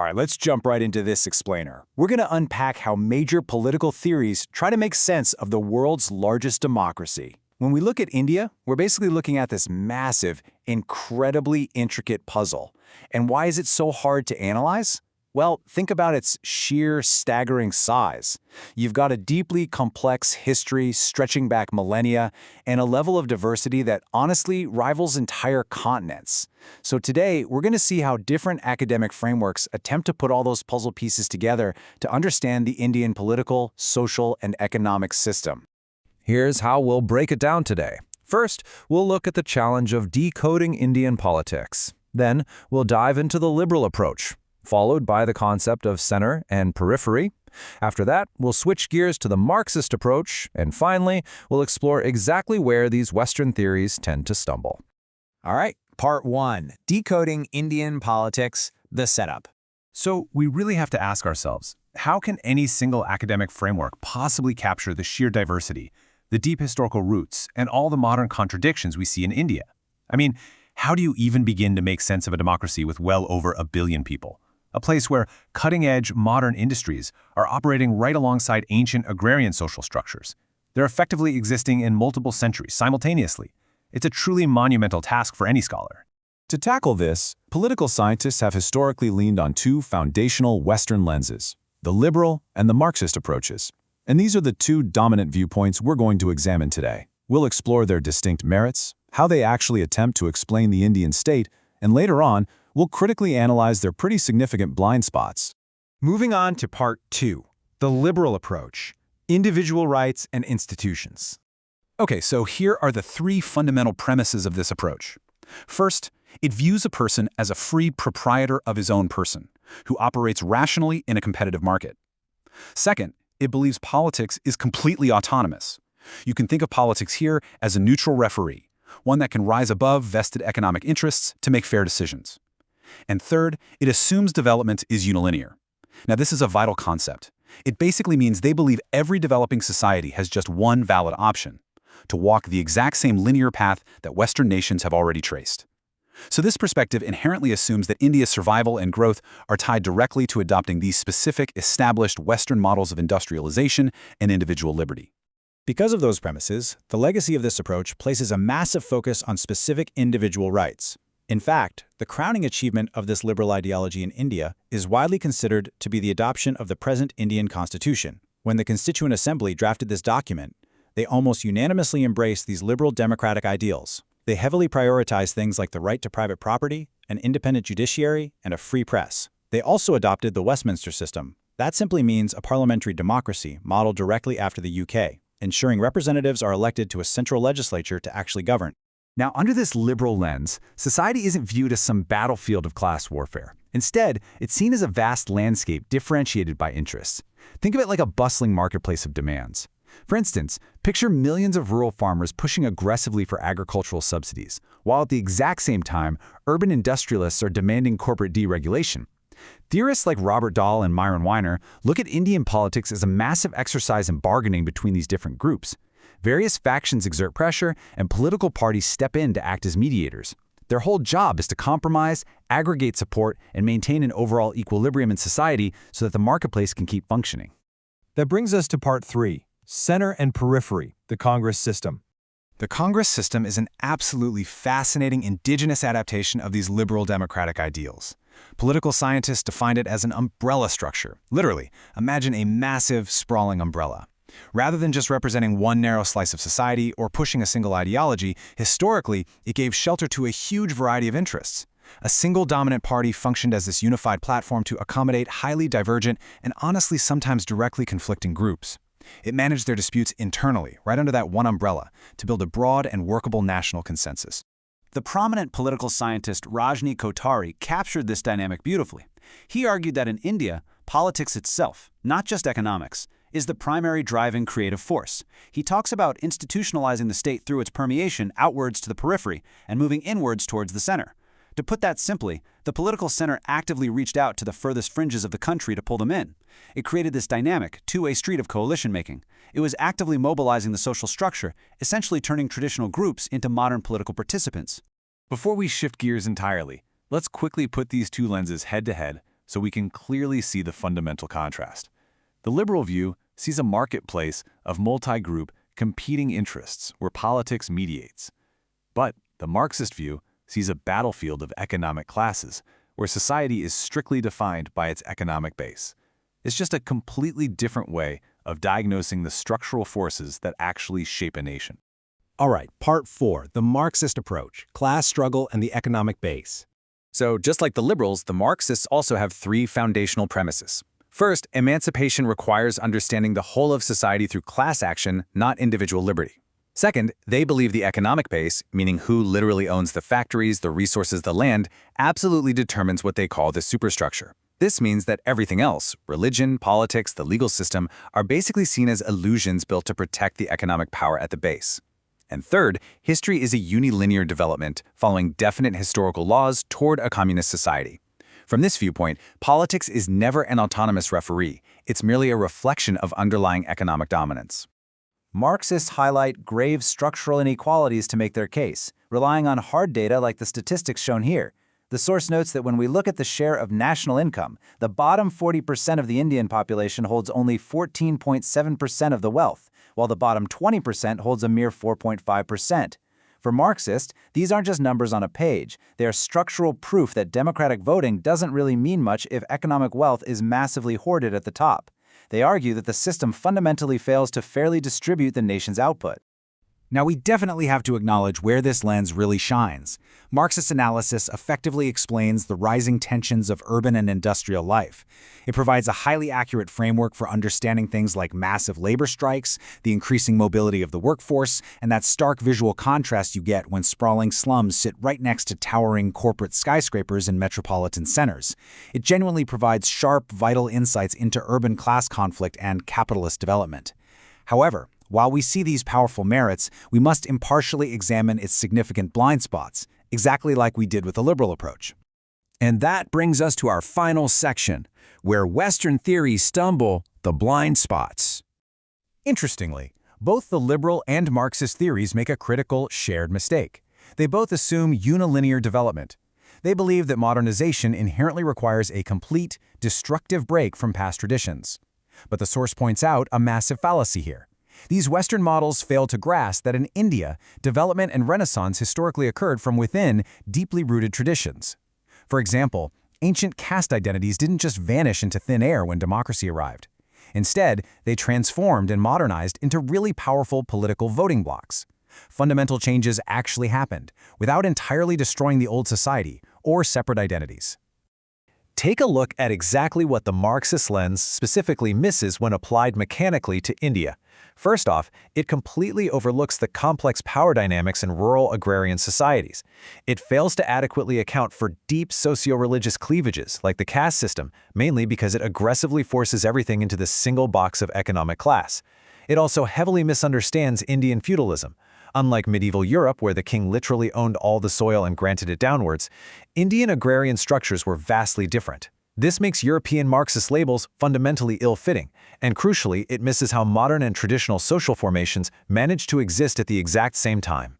All right, let's jump right into this explainer. We're going to unpack how major political theories try to make sense of the world's largest democracy. When we look at India, we're basically looking at this massive, incredibly intricate puzzle. And why is it so hard to analyze? Well, think about its sheer, staggering size. You've got a deeply complex history stretching back millennia and a level of diversity that honestly rivals entire continents. So today, we're going to see how different academic frameworks attempt to put all those puzzle pieces together to understand the Indian political, social, and economic system. Here's how we'll break it down today. First, we'll look at the challenge of decoding Indian politics. Then, we'll dive into the liberal approach, followed by the concept of center and periphery. After that, we'll switch gears to the Marxist approach, and finally, we'll explore exactly where these Western theories tend to stumble. All right, Part 1, Decoding Indian Politics, the Setup. So we really have to ask ourselves, how can any single academic framework possibly capture the sheer diversity, the deep historical roots, and all the modern contradictions we see in India? I mean, how do you even begin to make sense of a democracy with well over 1 billion people? A place where cutting-edge modern industries are operating right alongside ancient agrarian social structures. They're effectively existing in multiple centuries simultaneously. It's a truly monumental task for any scholar. To tackle this, political scientists have historically leaned on two foundational Western lenses, the liberal and the Marxist approaches. And these are the two dominant viewpoints we're going to examine today. We'll explore their distinct merits, how they actually attempt to explain the Indian state, and later on, we'll critically analyze their pretty significant blind spots. Moving on to Part 2, the liberal approach, individual rights and institutions. Okay, so here are the 3 fundamental premises of this approach. First, it views a person as a free proprietor of his own person, who operates rationally in a competitive market. Second, it believes politics is completely autonomous. You can think of politics here as a neutral referee, one that can rise above vested economic interests to make fair decisions. And third, it assumes development is unilinear. Now, this is a vital concept. It basically means they believe every developing society has just one valid option: to walk the exact same linear path that Western nations have already traced. So this perspective inherently assumes that India's survival and growth are tied directly to adopting these specific, established Western models of industrialization and individual liberty. Because of those premises, the legacy of this approach places a massive focus on specific individual rights. In fact, the crowning achievement of this liberal ideology in India is widely considered to be the adoption of the present Indian Constitution. When the Constituent Assembly drafted this document, they almost unanimously embraced these liberal democratic ideals. They heavily prioritized things like the right to private property, an independent judiciary, and a free press. They also adopted the Westminster system. That simply means a parliamentary democracy modeled directly after the UK, ensuring representatives are elected to a central legislature to actually govern. Now, under this liberal lens, society isn't viewed as some battlefield of class warfare. Instead, it's seen as a vast landscape differentiated by interests. Think of it like a bustling marketplace of demands. For instance, picture millions of rural farmers pushing aggressively for agricultural subsidies, while at the exact same time, urban industrialists are demanding corporate deregulation. Theorists like Robert Dahl and Myron Weiner look at Indian politics as a massive exercise in bargaining between these different groups. Various factions exert pressure, and political parties step in to act as mediators. Their whole job is to compromise, aggregate support, and maintain an overall equilibrium in society so that the marketplace can keep functioning. That brings us to Part 3, Center and Periphery, the Congress system. The Congress system is an absolutely fascinating indigenous adaptation of these liberal democratic ideals. Political scientists define it as an umbrella structure. Literally, imagine a massive, sprawling umbrella. Rather than just representing one narrow slice of society or pushing a single ideology, historically, it gave shelter to a huge variety of interests. A single dominant party functioned as this unified platform to accommodate highly divergent and honestly sometimes directly conflicting groups. It managed their disputes internally, right under that one umbrella, to build a broad and workable national consensus. The prominent political scientist Rajni Kothari captured this dynamic beautifully. He argued that in India, politics itself, not just economics, is the primary driving creative force. He talks about institutionalizing the state through its permeation outwards to the periphery and moving inwards towards the center. To put that simply, the political center actively reached out to the furthest fringes of the country to pull them in. It created this dynamic, two-way street of coalition making. It was actively mobilizing the social structure, essentially turning traditional groups into modern political participants. Before we shift gears entirely, let's quickly put these two lenses head-to-head so we can clearly see the fundamental contrast. The liberal view sees a marketplace of multi-group competing interests where politics mediates. But the Marxist view sees a battlefield of economic classes where society is strictly defined by its economic base. It's just a completely different way of diagnosing the structural forces that actually shape a nation. All right, part 4, the Marxist approach, class struggle and the economic base. So just like the liberals, the Marxists also have 3 foundational premises. First, emancipation requires understanding the whole of society through class action, not individual liberty. Second, they believe the economic base, meaning who literally owns the factories, the resources, the land, absolutely determines what they call the superstructure. This means that everything else, religion, politics, the legal system, are basically seen as illusions built to protect the economic power at the base. And third, history is a unilinear development following definite historical laws toward a communist society. From this viewpoint, politics is never an autonomous referee. It's merely a reflection of underlying economic dominance. Marxists highlight grave structural inequalities to make their case, relying on hard data like the statistics shown here. The source notes that when we look at the share of national income, the bottom 40% of the Indian population holds only 14.7% of the wealth, while the bottom 20% holds a mere 4.5%. For Marxists, these aren't just numbers on a page. They are structural proof that democratic voting doesn't really mean much if economic wealth is massively hoarded at the top. They argue that the system fundamentally fails to fairly distribute the nation's output. Now, we definitely have to acknowledge where this lens really shines. Marxist analysis effectively explains the rising tensions of urban and industrial life. It provides a highly accurate framework for understanding things like massive labor strikes, the increasing mobility of the workforce, and that stark visual contrast you get when sprawling slums sit right next to towering corporate skyscrapers in metropolitan centers. It genuinely provides sharp, vital insights into urban class conflict and capitalist development. However, while we see these powerful merits, we must impartially examine its significant blind spots, exactly like we did with the liberal approach. And that brings us to our final section, where Western theories stumble, the blind spots. Interestingly, both the liberal and Marxist theories make a critical, shared mistake. They both assume unilinear development. They believe that modernization inherently requires a complete, destructive break from past traditions. But the source points out a massive fallacy here. These Western models fail to grasp that in India, development and renaissance historically occurred from within deeply rooted traditions. For example, ancient caste identities didn't just vanish into thin air when democracy arrived. Instead, they transformed and modernized into really powerful political voting blocks. Fundamental changes actually happened, without entirely destroying the old society or separate identities. Take a look at exactly what the Marxist lens specifically misses when applied mechanically to India. First off, it completely overlooks the complex power dynamics in rural agrarian societies. It fails to adequately account for deep socio-religious cleavages, like the caste system, mainly because it aggressively forces everything into this single box of economic class. It also heavily misunderstands Indian feudalism. Unlike medieval Europe, where the king literally owned all the soil and granted it downwards, Indian agrarian structures were vastly different. This makes European Marxist labels fundamentally ill-fitting, and crucially, it misses how modern and traditional social formations managed to exist at the exact same time.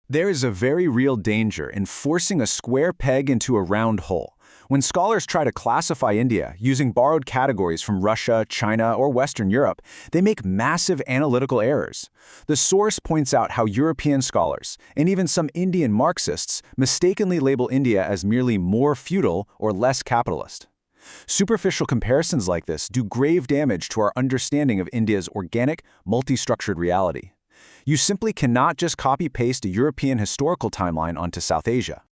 There is a very real danger in forcing a square peg into a round hole. When scholars try to classify India using borrowed categories from Russia, China, or Western Europe, they make massive analytical errors. The source points out how European scholars, and even some Indian Marxists, mistakenly label India as merely more feudal or less capitalist. Superficial comparisons like this do grave damage to our understanding of India's organic, multi-structured reality. You simply cannot just copy-paste a European historical timeline onto South Asia.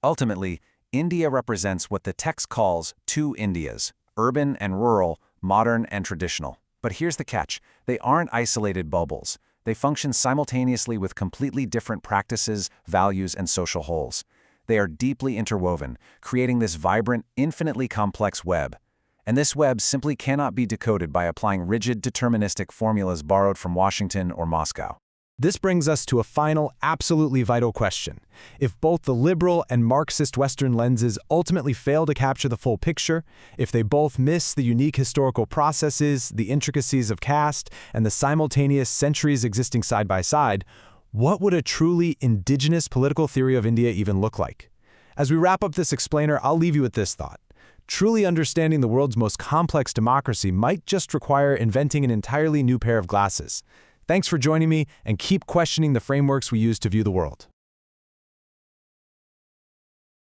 Ultimately, India represents what the text calls two Indias, urban and rural, modern and traditional. But here's the catch. They aren't isolated bubbles. They function simultaneously with completely different practices, values, and social wholes. They are deeply interwoven, creating this vibrant, infinitely complex web. And this web simply cannot be decoded by applying rigid, deterministic formulas borrowed from Washington or Moscow. This brings us to a final, absolutely vital question. If both the liberal and Marxist Western lenses ultimately fail to capture the full picture, if they both miss the unique historical processes, the intricacies of caste, and the simultaneous centuries existing side by side, what would a truly indigenous political theory of India even look like? As we wrap up this explainer, I'll leave you with this thought. Truly understanding the world's most complex democracy might just require inventing an entirely new pair of glasses. Thanks for joining me, and keep questioning the frameworks we use to view the world.